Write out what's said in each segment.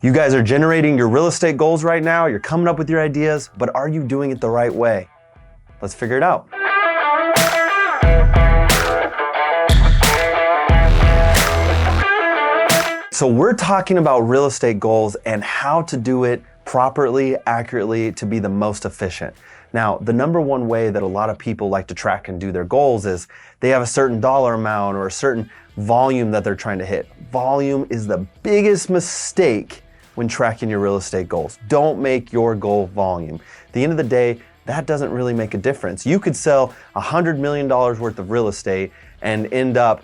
You guys are generating your real estate goals right now. You're coming up with your ideas, but are you doing it the right way? Let's figure it out. So we're talking about real estate goals and how to do it properly, accurately, to be the most efficient. Now, the number one way that a lot of people like to track and do their goals is they have a certain dollar amount or a certain volume that they're trying to hit. Volume is the biggest mistake when tracking your real estate goals. Don't make your goal volume. At the end of the day, that doesn't really make a difference. You could sell $100 million worth of real estate and end up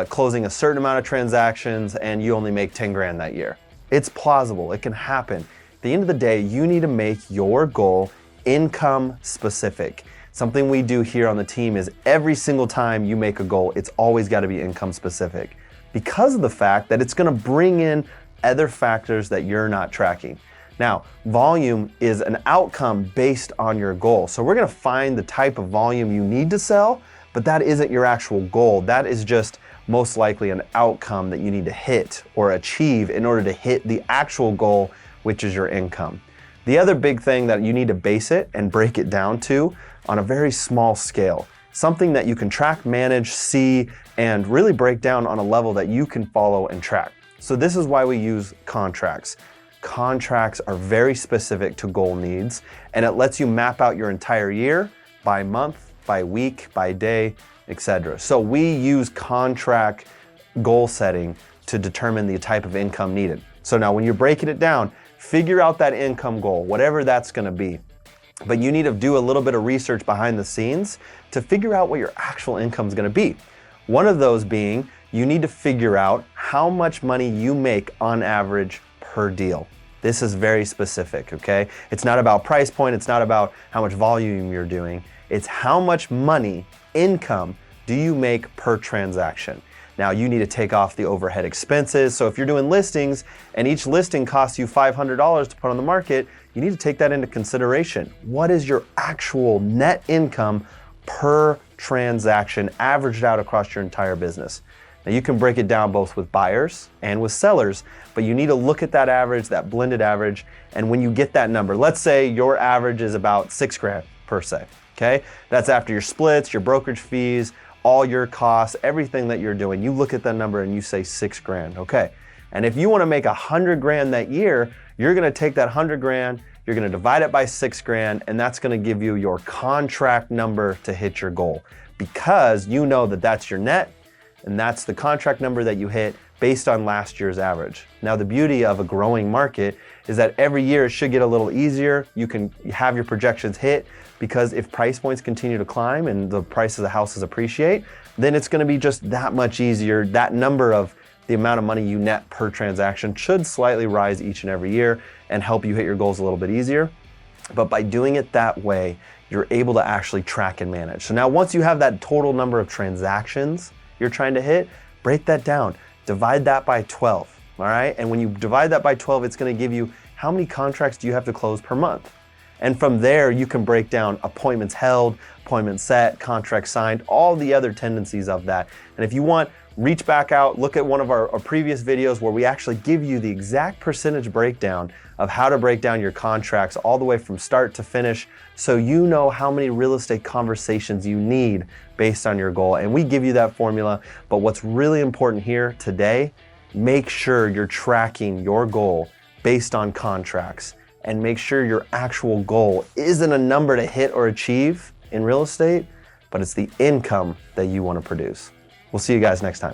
closing a certain amount of transactions and you only make 10 grand that year. It's plausible, it can happen. At the end of the day, you need to make your goal income specific. Something we do here on the team is every single time you make a goal, it's always got to be income specific because of the fact that it's going to bring in other factors that you're not tracking. Now, volume is an outcome based on your goal. So we're going to find the type of volume you need to sell, but that isn't your actual goal. That is just most likely an outcome that you need to hit or achieve in order to hit the actual goal, which is your income. The other big thing that you need to base it and break it down to on a very small scale, something that you can track, manage, see, and really break down on a level that you can follow and track. So this is why we use contracts. Contracts are very specific to goal needs, and it lets you map out your entire year by month, by week, by day, etc. So we use contract goal setting to determine the type of income needed. So now when you're breaking it down, figure out that income goal, whatever that's going to be. But you need to do a little bit of research behind the scenes to figure out what your actual income is going to be. One of those being, you need to figure out how much money you make on average per deal. This is very specific, okay? It's not about price point, it's not about how much volume you're doing. It's how much money, income, do you make per transaction. Now you need to take off the overhead expenses. So if you're doing listings and each listing costs you $500 to put on the market, you need to take that into consideration. What is your actual net income per transaction averaged out across your entire business? Now you can break it down both with buyers and with sellers, but you need to look at that average, that blended average, and when you get that number, let's say your average is about 6 grand per se, okay? That's after your splits, your brokerage fees, all your costs, everything that you're doing. You look at that number and you say 6 grand, okay? And if you wanna make 100 grand that year, you're gonna take that 100 grand, you're gonna divide it by 6 grand, and that's gonna give you your contract number to hit your goal because you know that that's your net, and that's the contract number that you hit based on last year's average. Now, the beauty of a growing market is that every year it should get a little easier. You can have your projections hit because if price points continue to climb and the price of the houses appreciate, then it's gonna be just that much easier. That number of the amount of money you net per transaction should slightly rise each and every year and help you hit your goals a little bit easier. But by doing it that way, you're able to actually track and manage. So now once you have that total number of transactions you're trying to hit, break that down. Divide that by 12, all right? And when you divide that by 12, it's gonna give you how many contracts do you have to close per month? And from there, you can break down appointments held, appointments set, contracts signed, all the other tendencies of that. And if you want, reach back out, look at one of our previous videos where we actually give you the exact percentage breakdown of how to break down your contracts all the way from start to finish so you know how many real estate conversations you need based on your goal. And we give you that formula, but what's really important here today, make sure you're tracking your goal based on contracts and make sure your actual goal isn't a number to hit or achieve in real estate, but it's the income that you want to produce. We'll see you guys next time.